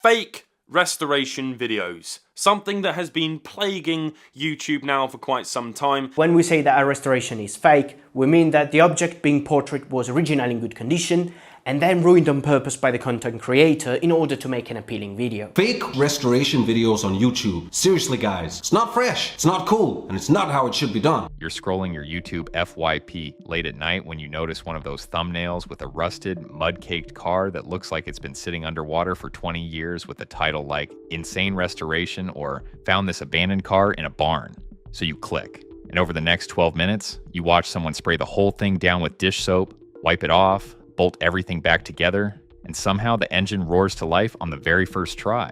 Fake restoration videos. Something that has been plaguing YouTube now for quite some time. When we say that a restoration is fake, we mean that the object being portrayed was originally in good condition and then ruined on purpose by the content creator in order to make an appealing video. Fake restoration videos on YouTube. Seriously guys, it's not fresh, it's not cool, and it's not how it should be done. You're scrolling your YouTube FYP late at night when you notice one of those thumbnails with a rusted, mud-caked car that looks like it's been sitting underwater for 20 years with a title like Insane Restoration or Found This Abandoned Car in a Barn. So you click, and over the next 12 minutes, you watch someone spray the whole thing down with dish soap, wipe it off, bolt everything back together, and somehow the engine roars to life on the very first try.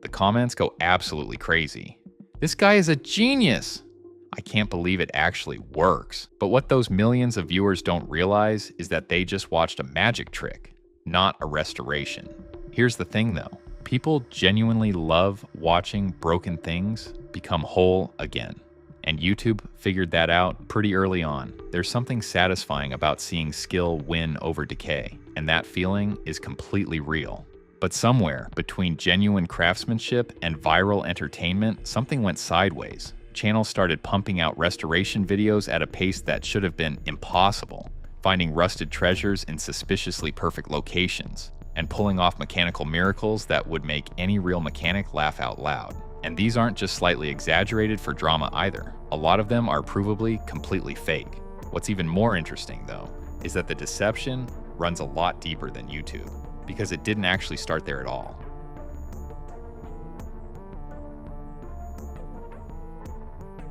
The comments go absolutely crazy. This guy is a genius! I can't believe it actually works. But what those millions of viewers don't realize is that they just watched a magic trick, not a restoration. Here's the thing though, people genuinely love watching broken things become whole again. And YouTube figured that out pretty early on. There's something satisfying about seeing skill win over decay, and that feeling is completely real. But somewhere between genuine craftsmanship and viral entertainment, something went sideways. Channels started pumping out restoration videos at a pace that should have been impossible, finding rusted treasures in suspiciously perfect locations, and pulling off mechanical miracles that would make any real mechanic laugh out loud. And these aren't just slightly exaggerated for drama either. A lot of them are provably completely fake. What's even more interesting though, is that the deception runs a lot deeper than YouTube, because it didn't actually start there at all.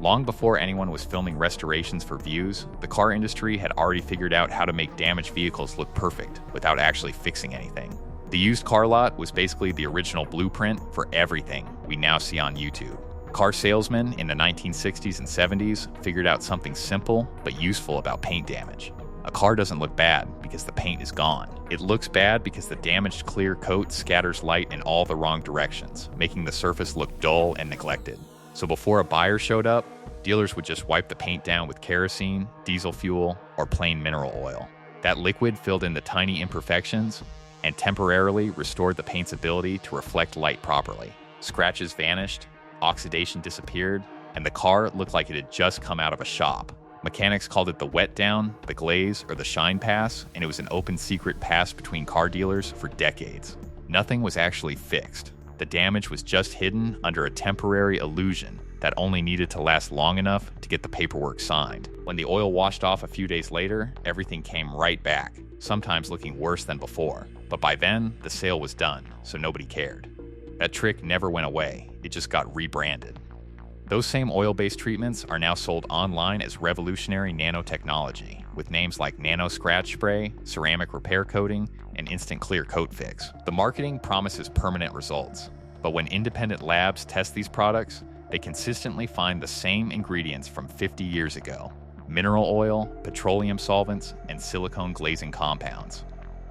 Long before anyone was filming restorations for views, the car industry had already figured out how to make damaged vehicles look perfect without actually fixing anything. The used car lot was basically the original blueprint for everything we now see on YouTube. Car salesmen in the 1960s and 70s figured out something simple but useful about paint damage. A car doesn't look bad because the paint is gone. It looks bad because the damaged clear coat scatters light in all the wrong directions, making the surface look dull and neglected. So before a buyer showed up, dealers would just wipe the paint down with kerosene, diesel fuel, or plain mineral oil. That liquid filled in the tiny imperfections and temporarily restored the paint's ability to reflect light properly. Scratches vanished, oxidation disappeared, and the car looked like it had just come out of a shop. Mechanics called it the wet down, the glaze, or the shine pass, and it was an open secret pass between car dealers for decades. Nothing was actually fixed. The damage was just hidden under a temporary illusion that only needed to last long enough to get the paperwork signed. When the oil washed off a few days later, everything came right back, sometimes looking worse than before. But by then, the sale was done, so nobody cared. That trick never went away, it just got rebranded. Those same oil-based treatments are now sold online as revolutionary nanotechnology, with names like nano scratch spray, ceramic repair coating, and instant clear coat fix. The marketing promises permanent results, but when independent labs test these products, they consistently find the same ingredients from 50 years ago: mineral oil, petroleum solvents, and silicone glazing compounds.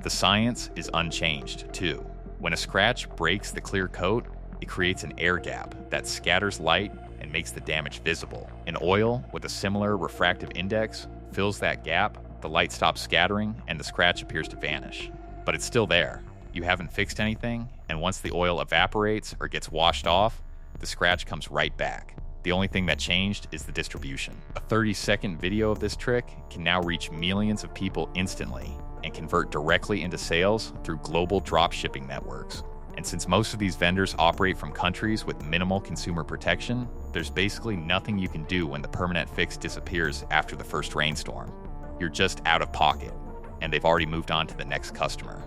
The science is unchanged, too. When a scratch breaks the clear coat, it creates an air gap that scatters light and makes the damage visible. An oil with a similar refractive index fills that gap, the light stops scattering, and the scratch appears to vanish. But it's still there. You haven't fixed anything, and once the oil evaporates or gets washed off, the scratch comes right back. The only thing that changed is the distribution. A 30-second video of this trick can now reach millions of people instantly and convert directly into sales through global drop shipping networks. And since most of these vendors operate from countries with minimal consumer protection, there's basically nothing you can do when the permanent fix disappears after the first rainstorm. You're just out of pocket, and they've already moved on to the next customer.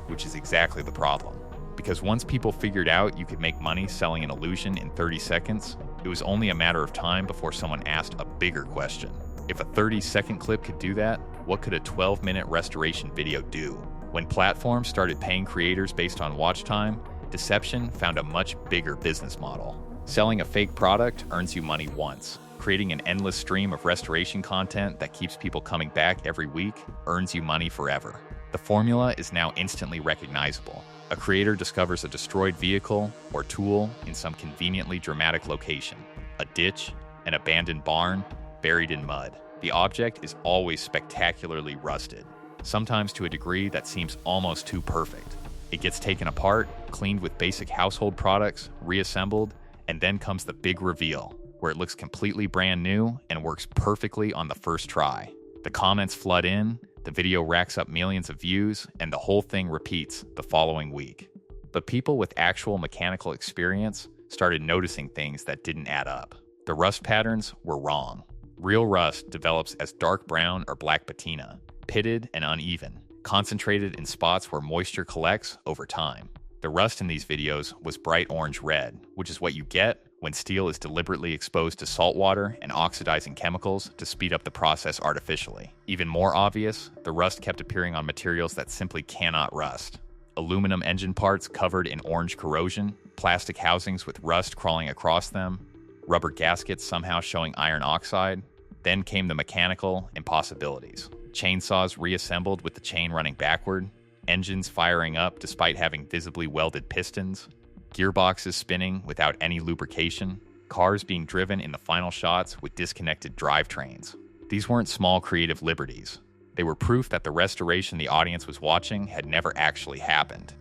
Which is exactly the problem. Because once people figured out you could make money selling an illusion in 30 seconds, it was only a matter of time before someone asked a bigger question. If a 30-second clip could do that, what could a 12-minute restoration video do? When platforms started paying creators based on watch time, deception found a much bigger business model. Selling a fake product earns you money once. Creating an endless stream of restoration content that keeps people coming back every week earns you money forever. The formula is now instantly recognizable. A creator discovers a destroyed vehicle or tool in some conveniently dramatic location, a ditch, an abandoned barn, buried in mud. The object is always spectacularly rusted. sometimes to a degree that seems almost too perfect. It gets taken apart, cleaned with basic household products, reassembled, and then comes the big reveal, where it looks completely brand new and works perfectly on the first try. The comments flood in, the video racks up millions of views, and the whole thing repeats the following week. But people with actual mechanical experience started noticing things that didn't add up. The rust patterns were wrong. Real rust develops as dark brown or black patina, pitted and uneven, concentrated in spots where moisture collects over time. The rust in these videos was bright orange-red, which is what you get when steel is deliberately exposed to salt water and oxidizing chemicals to speed up the process artificially. Even more obvious, the rust kept appearing on materials that simply cannot rust. Aluminum engine parts covered in orange corrosion, plastic housings with rust crawling across them, rubber gaskets somehow showing iron oxide. Then came the mechanical impossibilities. Chainsaws reassembled with the chain running backward, engines firing up despite having visibly welded pistons, gearboxes spinning without any lubrication, cars being driven in the final shots with disconnected drivetrains. These weren't small creative liberties. They were proof that the restoration the audience was watching had never actually happened.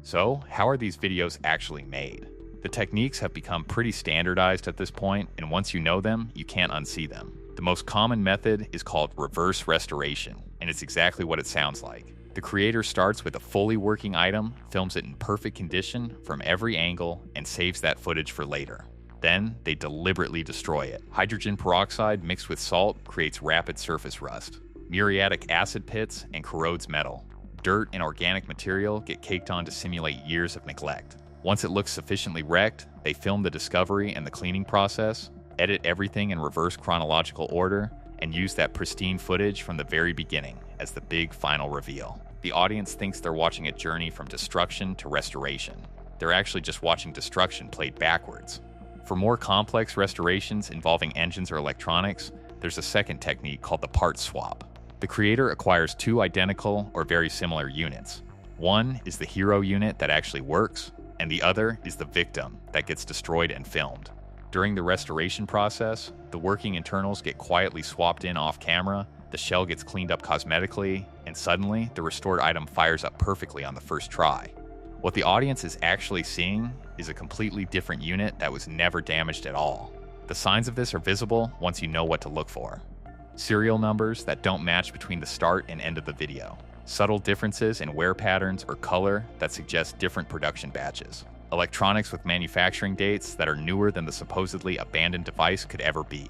So, how are these videos actually made? The techniques have become pretty standardized at this point, and once you know them, you can't unsee them. The most common method is called reverse restoration, and it's exactly what it sounds like. The creator starts with a fully working item, films it in perfect condition from every angle, and saves that footage for later. Then, they deliberately destroy it. Hydrogen peroxide mixed with salt creates rapid surface rust. Muriatic acid pits and corrodes metal. Dirt and organic material get caked on to simulate years of neglect. Once it looks sufficiently wrecked, they film the discovery and the cleaning process, edit everything in reverse chronological order, and use that pristine footage from the very beginning as the big final reveal. The audience thinks they're watching a journey from destruction to restoration. They're actually just watching destruction played backwards. For more complex restorations involving engines or electronics, there's a second technique called the part swap. The creator acquires two identical or very similar units. One is the hero unit that actually works, and the other is the victim that gets destroyed and filmed. During the restoration process, the working internals get quietly swapped in off camera, the shell gets cleaned up cosmetically, and suddenly the restored item fires up perfectly on the first try. What the audience is actually seeing is a completely different unit that was never damaged at all. The signs of this are visible once you know what to look for. Serial numbers that don't match between the start and end of the video. Subtle differences in wear patterns or color that suggest different production batches. Electronics with manufacturing dates that are newer than the supposedly abandoned device could ever be.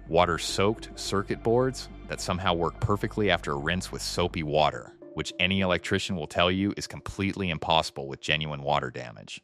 Water-soaked circuit boards that somehow work perfectly after a rinse with soapy water, which any electrician will tell you is completely impossible with genuine water damage.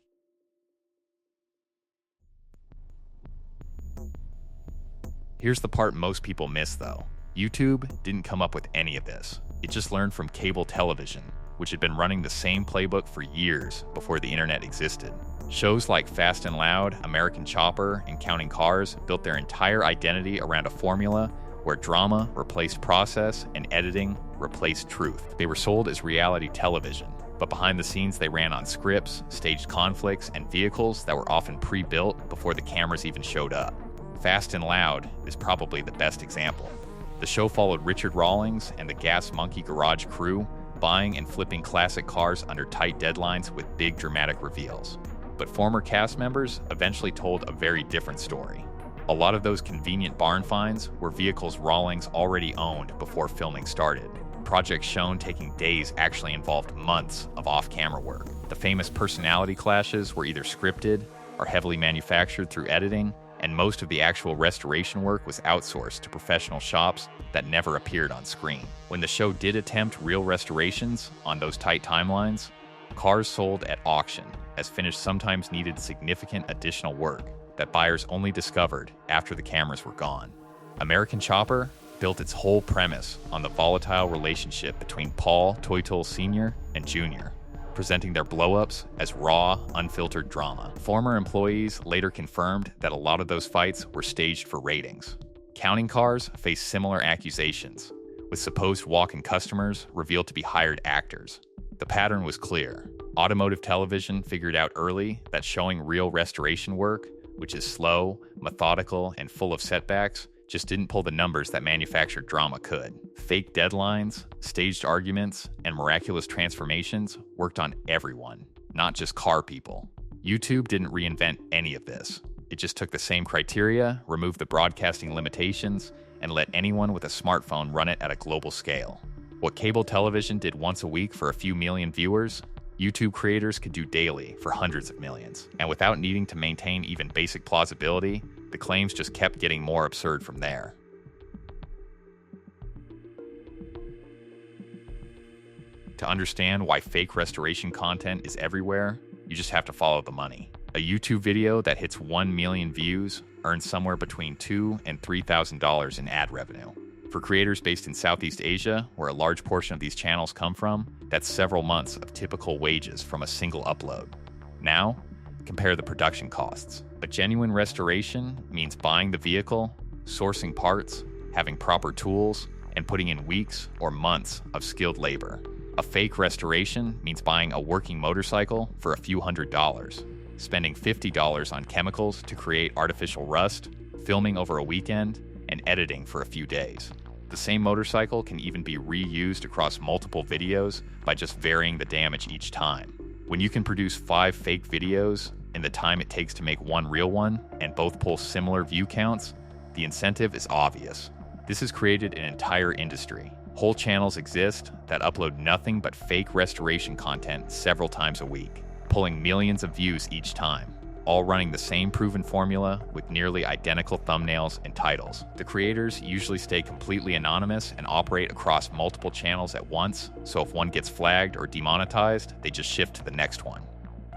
Here's the part most people miss though. YouTube didn't come up with any of this. It just learned from cable television, which had been running the same playbook for years before the internet existed. Shows like Fast and Loud, American Chopper, and Counting Cars built their entire identity around a formula where drama replaced process and editing replaced truth. They were sold as reality television, but behind the scenes they ran on scripts, staged conflicts, and vehicles that were often pre-built before the cameras even showed up. Fast and Loud is probably the best example. The show followed Richard Rawlings and the Gas Monkey Garage crew, buying and flipping classic cars under tight deadlines with big dramatic reveals. But former cast members eventually told a very different story. A lot of those convenient barn finds were vehicles Rawlings already owned before filming started. Projects shown taking days actually involved months of off-camera work. The famous personality clashes were either scripted or heavily manufactured through editing, and most of the actual restoration work was outsourced to professional shops that never appeared on screen. When the show did attempt real restorations on those tight timelines, cars sold at auction, as finished sometimes needed significant additional work that buyers only discovered after the cameras were gone. American Chopper built its whole premise on the volatile relationship between Paul Toitel Sr. and Jr., presenting their blow-ups as raw, unfiltered drama. Former employees later confirmed that a lot of those fights were staged for ratings. Counting Cars faced similar accusations, with supposed walk-in customers revealed to be hired actors. The pattern was clear. Automotive television figured out early that showing real restoration work, which is slow, methodical, and full of setbacks, just didn't pull the numbers that manufactured drama could. Fake deadlines, staged arguments, and miraculous transformations worked on everyone, not just car people. YouTube didn't reinvent any of this. It just took the same criteria, removed the broadcasting limitations, and let anyone with a smartphone run it at a global scale. What cable television did once a week for a few million viewers, YouTube creators could do daily for hundreds of millions. And without needing to maintain even basic plausibility, the claims just kept getting more absurd from there. To understand why fake restoration content is everywhere, you just have to follow the money. A YouTube video that hits 1 million views earns somewhere between $2,000 and $3,000 in ad revenue. For creators based in Southeast Asia, where a large portion of these channels come from, that's several months of typical wages from a single upload. Now, compare the production costs. A genuine restoration means buying the vehicle, sourcing parts, having proper tools, and putting in weeks or months of skilled labor. A fake restoration means buying a working motorcycle for a few $100s, spending $50 on chemicals to create artificial rust, filming over a weekend, and editing for a few days. The same motorcycle can even be reused across multiple videos by just varying the damage each time. When you can produce 5 fake videos in the time it takes to make one real one, and both pull similar view counts, the incentive is obvious. This has created an entire industry. Whole channels exist that upload nothing but fake restoration content several times a week, pulling millions of views each time, all running the same proven formula with nearly identical thumbnails and titles. The creators usually stay completely anonymous and operate across multiple channels at once, so if one gets flagged or demonetized, they just shift to the next one.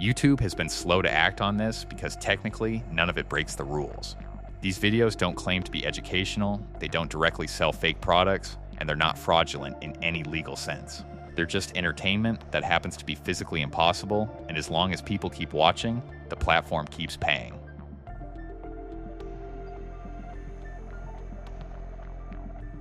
YouTube has been slow to act on this because technically none of it breaks the rules. These videos don't claim to be educational, they don't directly sell fake products, and they're not fraudulent in any legal sense. They're just entertainment that happens to be physically impossible, and as long as people keep watching, the platform keeps paying.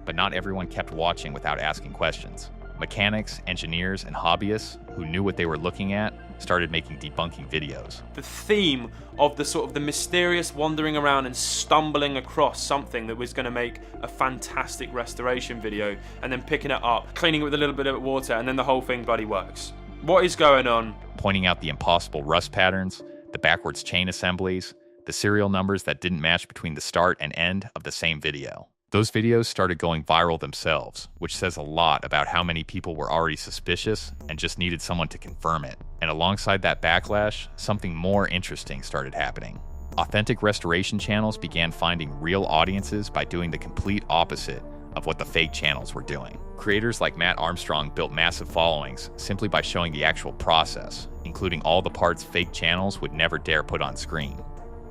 But not everyone kept watching without asking questions. Mechanics, engineers, and hobbyists who knew what they were looking at started making debunking videos. The theme of the mysterious wandering around and stumbling across something that was going to make a fantastic restoration video, and then picking it up, cleaning it with a little bit of water, and then the whole thing bloody works. What is going on? Pointing out the impossible rust patterns, the backwards chain assemblies, the serial numbers that didn't match between the start and end of the same video. Those videos started going viral themselves, which says a lot about how many people were already suspicious and just needed someone to confirm it. And alongside that backlash, something more interesting started happening. Authentic restoration channels began finding real audiences by doing the complete opposite of what the fake channels were doing. Creators like Matt Armstrong built massive followings simply by showing the actual process, including all the parts fake channels would never dare put on screen.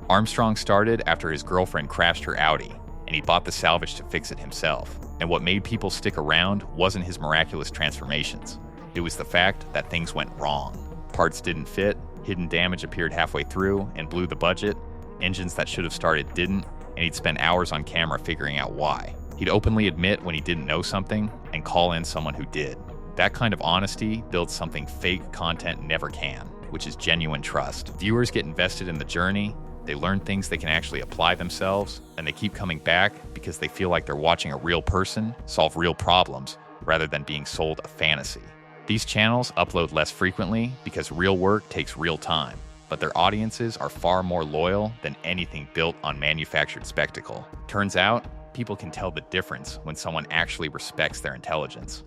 Armstrong started after his girlfriend crashed her Audi, and he bought the salvage to fix it himself. And what made people stick around wasn't his miraculous transformations. It was the fact that things went wrong. Parts didn't fit, hidden damage appeared halfway through and blew the budget, engines that should have started didn't, and he'd spend hours on camera figuring out why. He'd openly admit when he didn't know something and call in someone who did. That kind of honesty builds something fake content never can, which is genuine trust. Viewers get invested in the journey, they learn things they can actually apply themselves, and they keep coming back because they feel like they're watching a real person solve real problems rather than being sold a fantasy. These channels upload less frequently because real work takes real time, but their audiences are far more loyal than anything built on manufactured spectacle. Turns out, people can tell the difference when someone actually respects their intelligence.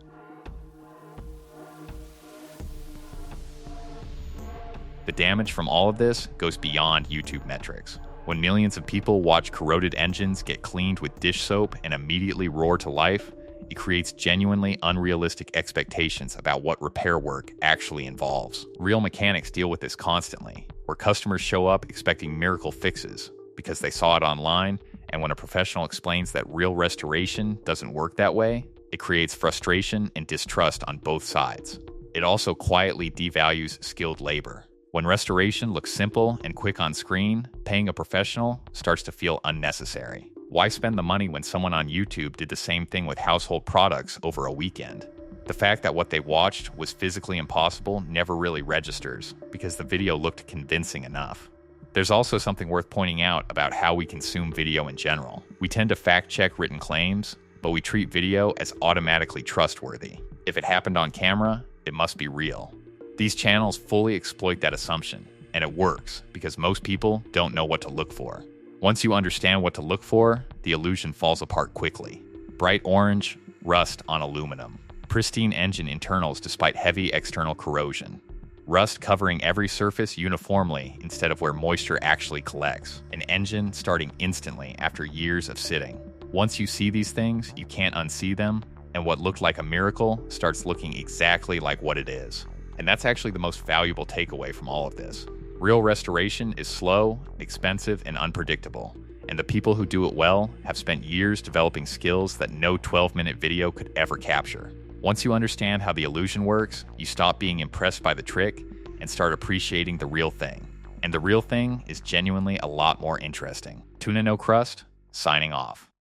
The damage from all of this goes beyond YouTube metrics. When millions of people watch corroded engines get cleaned with dish soap and immediately roar to life, it creates genuinely unrealistic expectations about what repair work actually involves. Real mechanics deal with this constantly, where customers show up expecting miracle fixes because they saw it online, and when a professional explains that real restoration doesn't work that way, it creates frustration and distrust on both sides. It also quietly devalues skilled labor. When restoration looks simple and quick on screen, paying a professional starts to feel unnecessary. Why spend the money when someone on YouTube did the same thing with household products over a weekend? The fact that what they watched was physically impossible never really registers because the video looked convincing enough. There's also something worth pointing out about how we consume video in general. We tend to fact-check written claims, but we treat video as automatically trustworthy. If it happened on camera, it must be real. These channels fully exploit that assumption, and it works because most people don't know what to look for. Once you understand what to look for, the illusion falls apart quickly. Bright orange, rust on aluminum. Pristine engine internals despite heavy external corrosion. Rust covering every surface uniformly instead of where moisture actually collects. An engine starting instantly after years of sitting. Once you see these things, you can't unsee them, and what looked like a miracle starts looking exactly like what it is. And that's actually the most valuable takeaway from all of this. Real restoration is slow, expensive, and unpredictable, and the people who do it well have spent years developing skills that no 12-minute video could ever capture. Once you understand how the illusion works, you stop being impressed by the trick and start appreciating the real thing. And the real thing is genuinely a lot more interesting. Tuna No Crust, signing off.